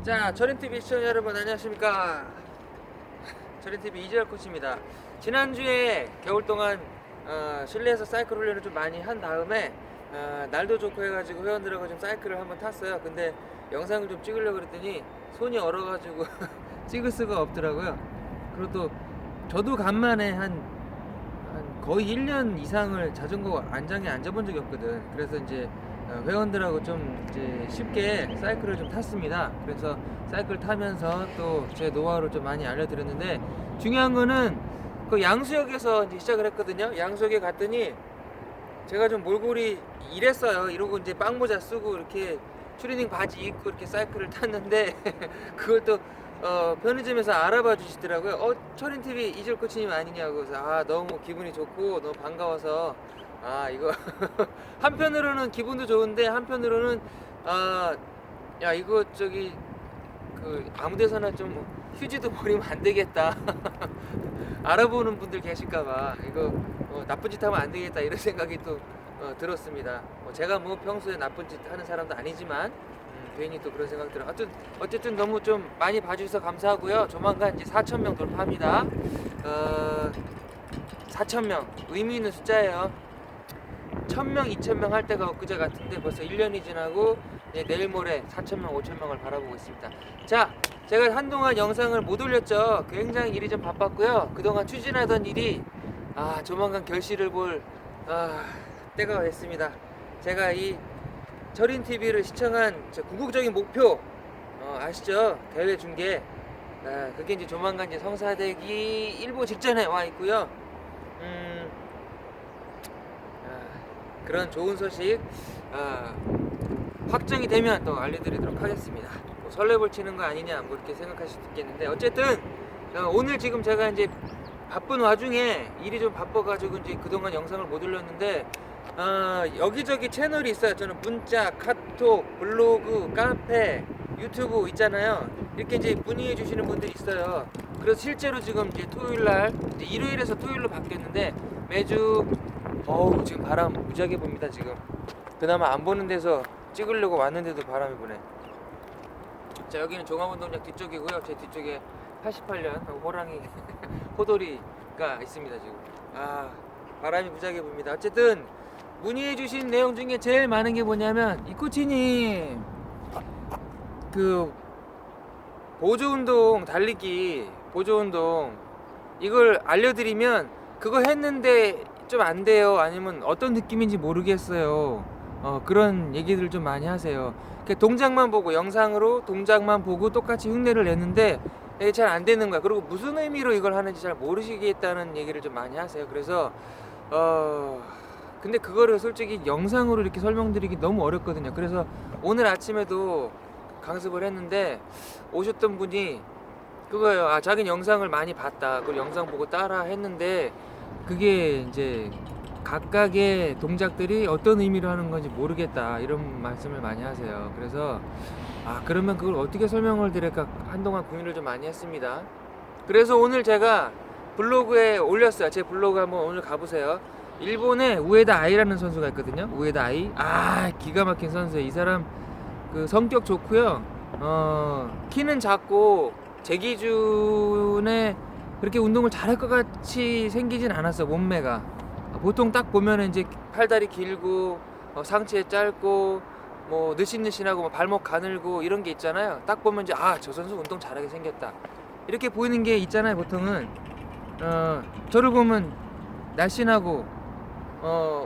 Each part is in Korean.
자, 철인TV 시청자 여러분 안녕하십니까. 철인TV 이재열 코치입니다. 지난주에 겨울 동안 실내에서 사이클 훈련을 좀 많이 한 다음에 날도 좋고 해가지고 회원들하고 좀 사이클을 한번 탔어요. 근데 영상을 좀 찍으려고 그랬더니 손이 얼어가지고 찍을 수가 없더라고요. 그리고 또 저도 간만에 한 거의 1년 이상을 자전거 안장에 앉아본 적이 없거든. 그래서 이제 회원들하고 좀 이제 쉽게 사이클을 좀 탔습니다. 그래서 사이클 타면서 또 제 노하우를 좀 많이 알려드렸는데, 중요한 거는 그 양수역에서 이제 시작을 했거든요. 양수역에 갔더니 제가 좀 몰골이 이랬어요. 이러고 이제 빵모자 쓰고 이렇게 추리닝 바지 입고 이렇게 사이클을 탔는데 그걸 또 편의점에서 알아봐 주시더라고요. 철인TV 이재열 코치님 아니냐고. 그래서 너무 기분이 좋고 너무 반가워서 이거 한편으로는 기분도 좋은데 한편으로는 야 이거 저기 그 아무데서나 좀 휴지도 버리면 안 되겠다. 알아보는 분들 계실까봐 이거 나쁜 짓 하면 안 되겠다 이런 생각이 또 들었습니다. 제가 뭐 평소에 나쁜 짓 하는 사람도 아니지만 괜히 또 그런 생각 들어요. 어쨌든 너무 좀 많이 봐주셔서 감사하고요. 조만간 이제 4,000명 돌파합니다. 4,000명 의미 있는 숫자예요. 1,000명, 2,000명 할 때가 엊그제 같은데 벌써 1년이 지나고 내일 모레 4,000명, 5,000명을 바라보고 있습니다. 자, 제가 한동안 영상을 못 올렸죠. 굉장히 일이 좀 바빴고요. 그동안 추진하던 일이 조만간 결실을 볼 때가 됐습니다. 제가 이 철인TV를 시청한 저 궁극적인 목표 아시죠? 대회 중계. 그게 이제 조만간 이제 성사되기 일보 직전에 와 있고요. 그런 좋은 소식 확정이 되면 또 알려드리도록 하겠습니다. 뭐 설레볼 치는 거 아니냐 뭐 이렇게 생각하실 수도 있겠는데, 어쨌든 오늘 지금 제가 이제 바쁜 와중에 일이 좀 바빠가지고 이제 그동안 영상을 못 올렸는데 여기저기 채널이 있어요. 저는 문자, 카톡, 블로그, 카페, 유튜브 있잖아요. 이렇게 이제 문의해 주시는 분들이 있어요. 그래서 실제로 지금 이제 토요일날 이제 일요일에서 토요일로 바뀌었는데 매주 지금 바람 무지하게 붑니다. 지금 그나마 안 보는 데서 찍으려고 왔는데도 바람이 부네. 자, 여기는 종합운동장 뒤쪽이고요. 제 뒤쪽에 88년 호랑이 호돌이가 있습니다. 지금 바람이 무지하게 붑니다. 어쨌든 문의해주신 내용 중에 제일 많은 게 뭐냐면, 이 코치님 그 보조운동 달리기 보조운동 이걸 알려드리면 그거 했는데 좀 안 돼요, 아니면 어떤 느낌인지 모르겠어요, 그런 얘기들 좀 많이 하세요. 동작만 보고 영상으로 동작만 보고 똑같이 흉내를 내는데 이게 잘 안 되는 거야. 그리고 무슨 의미로 이걸 하는지 잘 모르시겠다는 얘기를 좀 많이 하세요. 그래서 근데 그거를 솔직히 영상으로 이렇게 설명드리기 너무 어렵거든요. 그래서 오늘 아침에도 강습을 했는데 오셨던 분이 그거예요. 자기는 영상을 많이 봤다, 그리고 영상 보고 따라 했는데 그게 이제 각각의 동작들이 어떤 의미로 하는 건지 모르겠다 이런 말씀을 많이 하세요. 그래서 그러면 그걸 어떻게 설명을 드릴까 한동안 고민을 좀 많이 했습니다. 그래서 오늘 제가 블로그에 올렸어요. 제 블로그 한번 오늘 가보세요. 일본에 우에다 아이라는 선수가 있거든요. 우에다 아이. 기가 막힌 선수예요. 이 사람 그 성격 좋고요. 키는 작고 제 기준에 그렇게 운동을 잘할 것 같이 생기진 않았어. 몸매가 보통 딱 보면은 이제 팔다리 길고 상체 짧고 뭐 느신느신하고 뭐 발목 가늘고 이런 게 있잖아요. 딱 보면 이제 저 선수 운동 잘하게 생겼다 이렇게 보이는 게 있잖아요. 보통은 저를 보면 날씬하고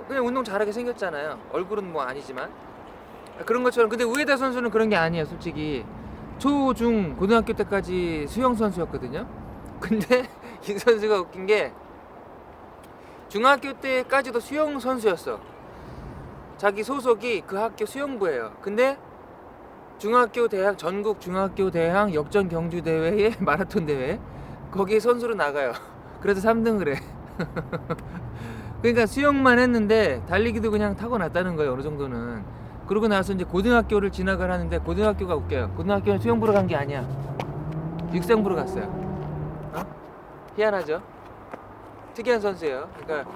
그냥 운동 잘하게 생겼잖아요. 얼굴은 뭐 아니지만 그런 것처럼. 근데 우에다 선수는 그런 게 아니에요. 솔직히 초, 중, 고등학교 때까지 수영 선수였거든요. 근데 이 선수가 웃긴 게 중학교 때까지도 수영 선수였어. 자기 소속이 그 학교 수영부예요. 근데 중학교 대학 전국 중학교 대학 역전 경주 대회에 마라톤 대회 거기에 선수로 나가요. 그래서 3등을 해. 그러니까 수영만 했는데 달리기도 그냥 타고났다는 거예요. 어느 정도는. 그러고 나서 이제 고등학교를 진학을 하는데, 고등학교가 웃겨요. 고등학교는 수영 보러 간 게 아니야. 육상 보러 갔어요. 희한하죠? 특이한 선수예요. 그러니까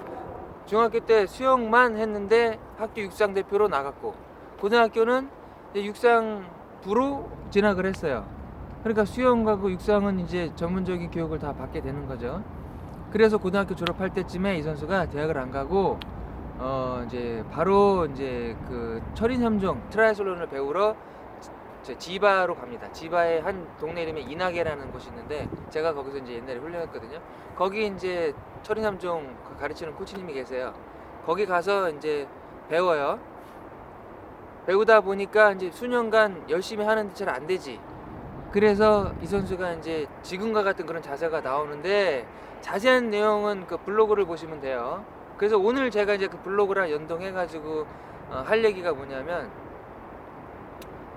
중학교 때 수영만 했는데 학교 육상 대표로 나갔고, 고등학교는 육상부로 진학을 했어요. 그러니까 수영하고 육상은 이제 전문적인 교육을 다 받게 되는 거죠. 그래서 고등학교 졸업할 때쯤에 이 선수가 대학을 안 가고 이제 바로 이제 그 철인 3종 트라이슬론을 배우러 지바로 갑니다. 지바의 한 동네 이름이 이나게라는 곳이 있는데 제가 거기서 이제 옛날에 훈련했거든요. 거기 이제 철인 3종 가르치는 코치님이 계세요. 거기 가서 이제 배워요. 배우다 보니까 이제 수년간 열심히 하는데 잘 안 되지. 그래서 이 선수가 이제 지금과 같은 그런 자세가 나오는데 자세한 내용은 그 블로그를 보시면 돼요. 그래서 오늘 제가 이제 그 블로그랑 연동해가지고 할 얘기가 뭐냐면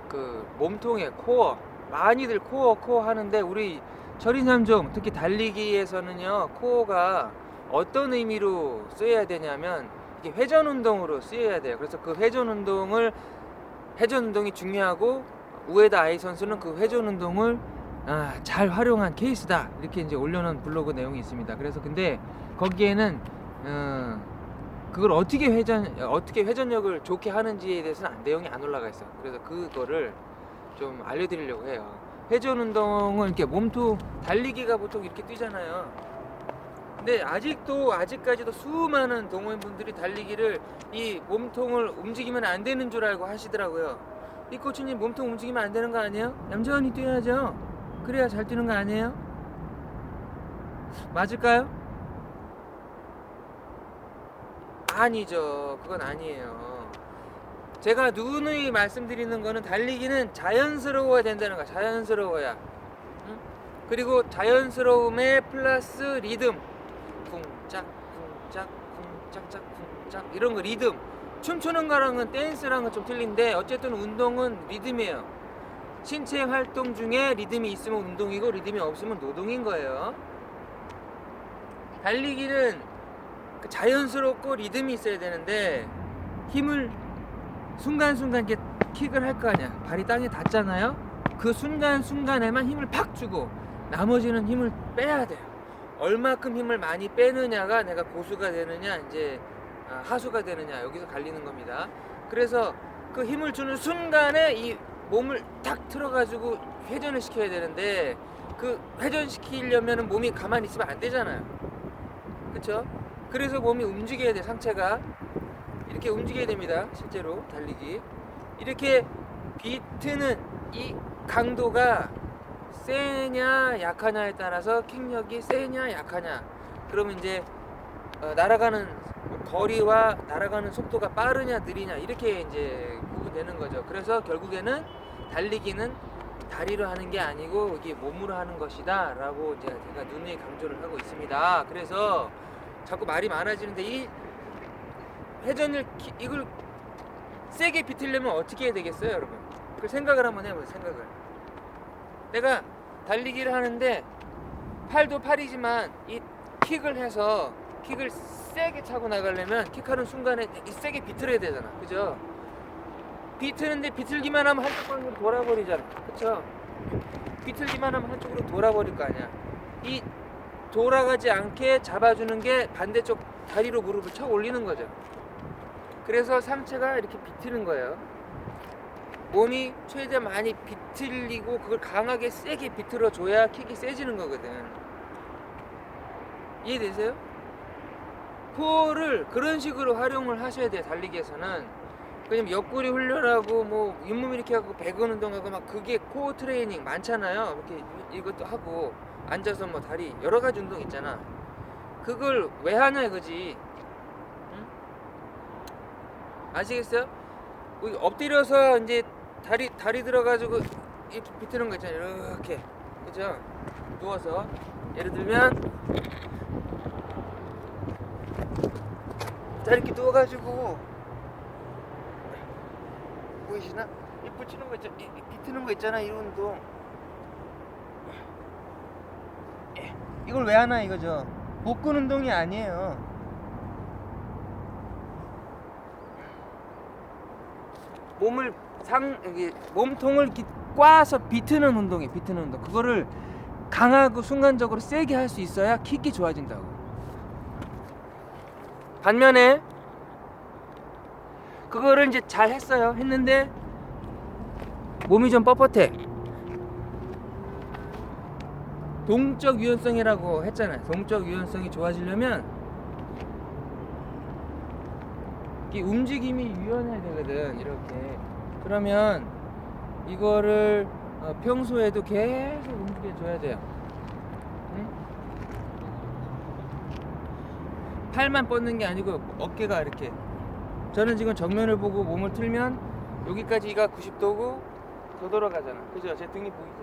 그 몸통의 코어, 많이들 코어 하는데 우리 철인 3종 특히 달리기에서는요 코어가 어떤 의미로 쓰여야 되냐면 이게 회전 운동으로 쓰여야 돼요. 그래서 그 회전 운동이 중요하고 우에다 아이 선수는 그 회전 운동을 잘 활용한 케이스다 이렇게 이제 올려놓은 블로그 내용이 있습니다. 그래서 근데 거기에는 그걸 어떻게 회전력을 좋게 하는지에 대해서는 내용이 안 올라가 있어. 그래서 그거를 좀 알려드리려고 해요. 회전 운동은 이렇게 몸통 달리기가 보통 이렇게 뛰잖아요. 근데 아직까지도 수많은 동호인분들이 달리기를 이 몸통을 움직이면 안 되는 줄 알고 하시더라고요. 이 코치님 몸통 움직이면 안 되는 거 아니에요? 얌전히 뛰어야죠. 그래야 잘 뛰는 거 아니에요? 맞을까요? 아니죠. 그건 아니에요. 제가 누누이 말씀드리는 거는 달리기는 자연스러워야 된다는 거야. 자연스러워야. 응? 그리고 자연스러움에 플러스 리듬. 쿵짝 쿵짝 쿵짝짝 쿵짝 이런 거 리듬. 춤추는 거랑은 댄스랑은 좀 틀린데 어쨌든 운동은 리듬이에요. 신체 활동 중에 리듬이 있으면 운동이고 리듬이 없으면 노동인 거예요. 달리기는 자연스럽고 리듬이 있어야 되는데 힘을 순간순간 이렇게 킥을 할 거 아니야. 발이 땅에 닿잖아요. 그 순간순간에만 힘을 팍 주고 나머지는 힘을 빼야 돼요. 얼마큼 힘을 많이 빼느냐가 내가 고수가 되느냐 이제 하수가 되느냐 여기서 갈리는 겁니다. 그래서 그 힘을 주는 순간에 이 몸을 탁 틀어가지고 회전을 시켜야 되는데 그 회전시키려면 몸이 가만히 있으면 안 되잖아요. 그쵸? 그래서 몸이 움직여야 돼. 상체가 이렇게 움직여야 됩니다. 실제로 달리기 이렇게 비트는 이 강도가 세냐 약하냐에 따라서 킥력이 세냐 약하냐 그러면 이제 날아가는 거리와 날아가는 속도가 빠르냐 느리냐 이렇게 이제 구분되는 거죠. 그래서 결국에는 달리기는 다리로 하는 게 아니고 이게 몸으로 하는 것이다 라고 이제 제가 누누이 강조를 하고 있습니다. 그래서 자꾸 말이 많아지는데 이 회전을 이걸 세게 비틀려면 어떻게 해야 되겠어요 여러분? 그 생각을 한번 해보세요. 생각을 내가 달리기를 하는데 팔도 팔이지만 이 킥을 해서 킥을 세게 차고 나가려면 킥하는 순간에 되게 세게 비틀어야 되잖아. 그죠? 비트는데 비틀기만 하면 한쪽으로 돌아버리잖아. 그쵸? 비틀기만 하면 한쪽으로 돌아버릴 거 아니야. 이 돌아가지 않게 잡아주는 게 반대쪽 다리로 무릎을 쳐 올리는 거죠. 그래서 상체가 이렇게 비트는 거예요. 몸이 최대한 많이 비틀리고 그걸 강하게 세게 비틀어 줘야 킥이 세지는 거거든. 이해되세요? 코어를 그런 식으로 활용을 하셔야 돼요. 달리기에서는 그냥 옆구리 훈련하고 뭐 윗몸 이렇게 하고 배근 운동하고 막 그게 코어 트레이닝 많잖아요. 이렇게 이것도 하고 앉아서 뭐 다리 여러 가지 운동 있잖아. 그걸 왜 하냐 이거지. 응? 아시겠어요? 엎드려서 이제 다리 들어가지고 이렇게 비트는 거 있잖아요. 이렇게 그죠? 누워서 예를 들면 자 이렇게 누워가지고 보이시나? 이 붙이는 거 있잖아. 비트는 거 있잖아. 이 운동. 이걸 왜 하나 이거죠? 복근 운동이 아니에요. 몸통을 꽈서 비트는 운동이에요. 비트는 운동. 그거를 강하고 순간적으로 세게 할 수 있어야 킥이 좋아진다고. 반면에 그거를 이제 잘 했어요. 했는데 몸이 좀 뻣뻣해. 동적 유연성이라고 했잖아요. 동적 유연성이 좋아지려면 이 움직임이 유연해야 되거든. 이렇게. 그러면 이거를 평소에도 계속 움직여줘야 돼요. 응? 팔만 뻗는 게 아니고 어깨가 이렇게. 저는 지금 정면을 보고 몸을 틀면 여기까지가 90도고 더 돌아가잖아. 그죠? 제 등이 보이죠?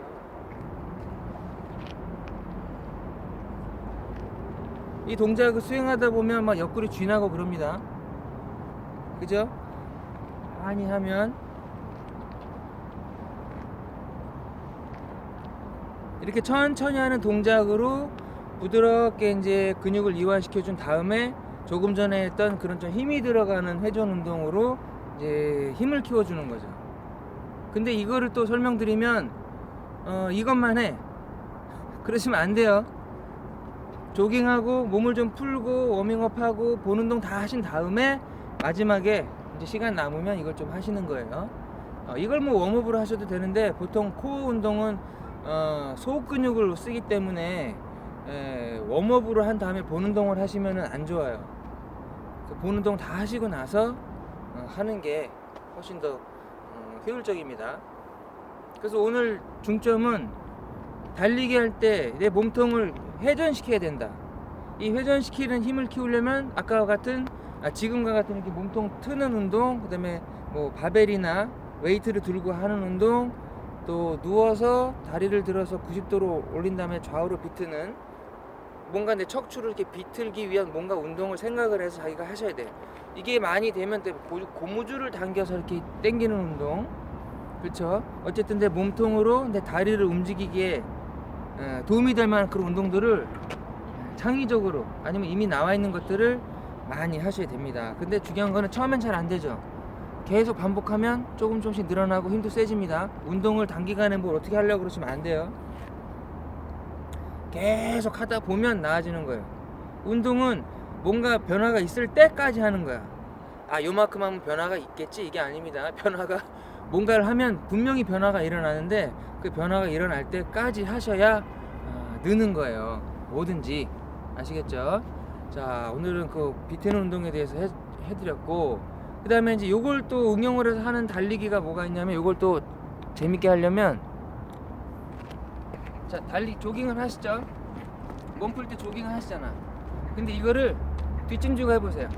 이 동작을 수행하다 보면 막 옆구리 쥐나고 그럽니다. 그죠? 많이 하면 이렇게 천천히 하는 동작으로 부드럽게 이제 근육을 이완시켜 준 다음에 조금 전에 했던 그런 좀 힘이 들어가는 회전 운동으로 이제 힘을 키워주는 거죠. 근데 이거를 또 설명드리면 이것만 해 그러시면 안 돼요. 조깅하고 몸을 좀 풀고 워밍업하고 본 운동 다 하신 다음에 마지막에 이제 시간 남으면 이걸 좀 하시는 거예요. 이걸 뭐 웜업으로 하셔도 되는데 보통 코어 운동은 소호 근육을 쓰기 때문에 웜업으로 한 다음에 본 운동을 하시면 안 좋아요. 본 운동 다 하시고 나서 하는 게 훨씬 더 효율적입니다. 그래서 오늘 중점은 달리기 할 때 내 몸통을 회전시켜야 된다. 이 회전시키는 힘을 키우려면 아까와 같은 지금과 같은 이렇게 몸통 트는 운동, 그 다음에 뭐 바벨이나 웨이트를 들고 하는 운동, 또 누워서 다리를 들어서 90도로 올린 다음에 좌우로 비트는 뭔가 내 척추를 이렇게 비틀기 위한 뭔가 운동을 생각을 해서 자기가 하셔야 돼. 이게 많이 되면 고무줄을 당겨서 이렇게 당기는 운동, 그렇죠? 어쨌든 내 몸통으로 내 다리를 움직이기에 도움이 될 만한 그런 운동들을 창의적으로 아니면 이미 나와 있는 것들을 많이 하셔야 됩니다. 근데 중요한 거는 처음엔 잘 안 되죠. 계속 반복하면 조금씩 늘어나고 힘도 세집니다. 운동을 단기간에 뭘 어떻게 하려고 그러시면 안 돼요. 계속 하다 보면 나아지는 거예요. 운동은 뭔가 변화가 있을 때까지 하는 거야. 요만큼 하면 변화가 있겠지, 이게 아닙니다. 변화가 뭔가를 하면 분명히 변화가 일어나는데 그 변화가 일어날 때까지 하셔야 느는 거예요. 뭐든지. 아시겠죠? 자, 오늘은 그 비트는 운동에 대해서 해드렸고, 그 다음에 이제 요걸 또 응용을 해서 하는 달리기가 뭐가 있냐면, 요걸 또 재밌게 하려면, 자, 조깅을 하시죠? 몸 풀 때 조깅을 하시잖아. 근데 이거를 뒷짐지고 해보세요.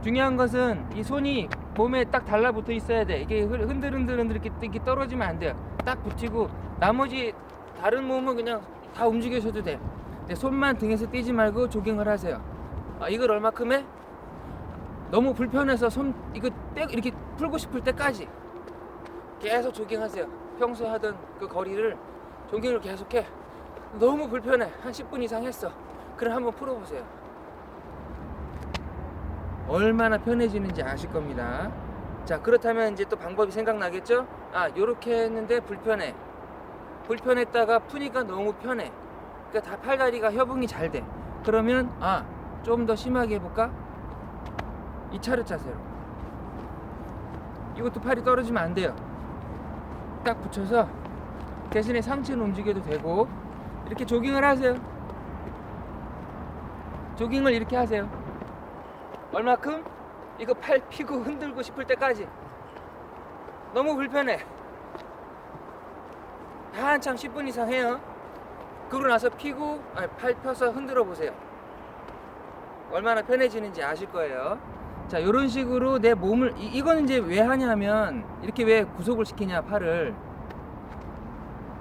중요한 것은 이 손이 몸에 딱 달라붙어 있어야 돼. 이게 흔들흔들 이렇게 떨어지면 안 돼요. 딱 붙이고 나머지 다른 몸은 그냥 다 움직여셔도 돼. 근데 손만 등에서 떼지 말고 조깅을 하세요. 이걸 얼마큼 해? 너무 불편해서 손 이거 이렇게 풀고 싶을 때까지 계속 조깅하세요. 평소에 하던 그 거리를 조깅을 계속해. 너무 불편해. 한 10분 이상 했어. 그럼 한번 풀어보세요. 얼마나 편해지는지 아실 겁니다. 자, 그렇다면 이제 또 방법이 생각나겠죠? 요렇게 했는데 불편해. 불편했다가 푸니까 너무 편해. 그러니까 다 팔다리가 협응이 잘 돼. 그러면 좀 더 심하게 해볼까? 이 차례 자세로. 이것도 팔이 떨어지면 안 돼요. 딱 붙여서 대신에 상체는 움직여도 되고 이렇게 조깅을 하세요. 조깅을 이렇게 하세요. 얼마큼? 이거 팔 피고 흔들고 싶을 때까지. 너무 불편해. 한참 10분 이상 해요. 그러고 나서 피고 팔 펴서 흔들어 보세요. 얼마나 편해지는지 아실 거예요. 자, 요런 식으로 내 몸을 이거는 이제 왜 하냐면 이렇게 왜 구속을 시키냐, 팔을.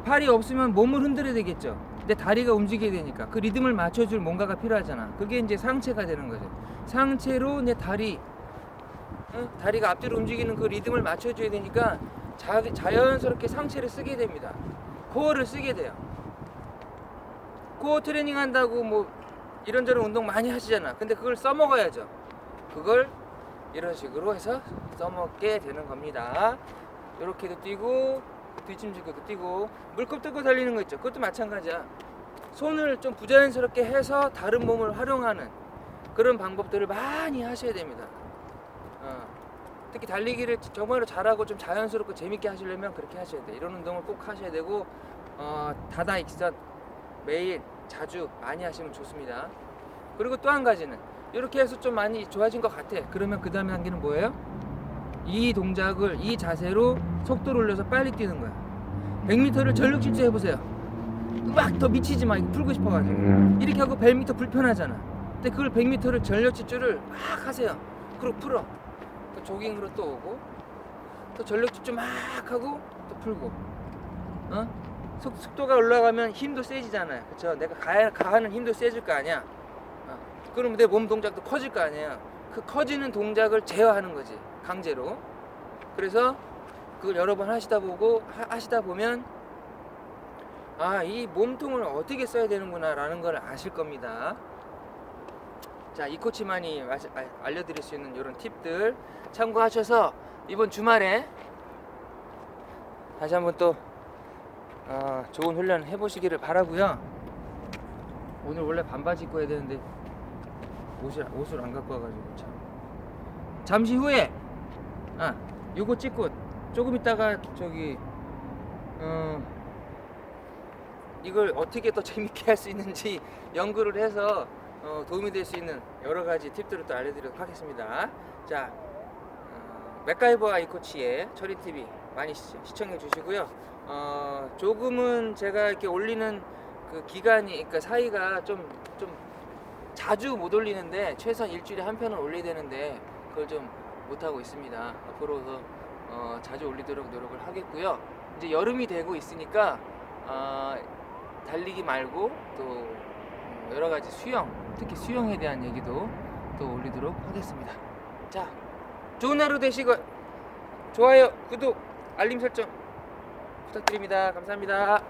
팔이 없으면 몸을 흔들어야 되겠죠. 내 다리가 움직여야 되니까 그 리듬을 맞춰줄 뭔가가 필요하잖아. 그게 이제 상체가 되는 거죠. 상체로 내 다리가 앞뒤로 움직이는 그 리듬을 맞춰줘야 되니까 자연스럽게 상체를 쓰게 됩니다. 코어를 쓰게 돼요. 코어 트레이닝 한다고 뭐 이런저런 운동 많이 하시잖아. 근데 그걸 써먹어야죠. 그걸 이런 식으로 해서 써먹게 되는 겁니다. 이렇게도 뛰고 뒷짐지고도 뛰고 물컵 들고 달리는 거 있죠. 그것도 마찬가지야. 손을 좀 부자연스럽게 해서 다른 몸을 활용하는 그런 방법들을 많이 하셔야 됩니다. 특히 달리기를 정말로 잘하고 좀 자연스럽고 재밌게 하시려면 그렇게 하셔야 돼요. 이런 운동을 꼭 하셔야 되고 다다익선 매일 자주 많이 하시면 좋습니다. 그리고 또 한 가지는 이렇게 해서 좀 많이 좋아진 것 같아. 그러면 그 다음에 단계는 뭐예요? 이 동작을 이 자세로 속도를 올려서 빨리 뛰는 거야. 100m를 전력 질주 해보세요. 막 더 미치지 마. 이거 풀고 싶어가지고 이렇게 하고 100m 불편하잖아. 근데 그걸 100m를 전력 질주를 막 하세요. 그리고 풀어. 또 조깅으로 또 오고 또 전력 질주 막 하고 또 풀고. 속도가 올라가면 힘도 세지잖아요. 그쵸? 내가 가하는 힘도 세질 거 아니야. 그럼 내 몸 동작도 커질 거 아니에요. 그 커지는 동작을 제어하는 거지, 강제로. 그래서 그걸 여러 번 하시다 보면 이 몸통을 어떻게 써야 되는구나 라는 걸 아실 겁니다. 자, 이 코치만이 알려드릴 수 있는 이런 팁들 참고하셔서 이번 주말에 다시 한번 또 좋은 훈련 해보시기를 바라고요. 오늘 원래 반바지 입고 해야 되는데 옷을 안 갖고 와가지고 참. 잠시 후에 요거 찍고 조금 있다가 저기 이걸 어떻게 더 재밌게 할 수 있는지 연구를 해서 도움이 될 수 있는 여러 가지 팁들을 또 알려드리도록 하겠습니다. 자, 맥가이버 아이코치의 철인TV 많이 시청해 주시고요. 조금은 제가 이렇게 올리는 그 기간이, 그러니까 사이가 좀 자주 못 올리는데 최소한 일주일에 한 편은 올려야 되는데 그걸 좀 못하고 있습니다. 앞으로도 자주 올리도록 노력을 하겠고요. 이제 여름이 되고 있으니까 달리기 말고 또 여러 가지 특히 수영에 대한 얘기도 또 올리도록 하겠습니다. 자, 좋은 하루 되시고 좋아요, 구독, 알림 설정 부탁드립니다. 감사합니다.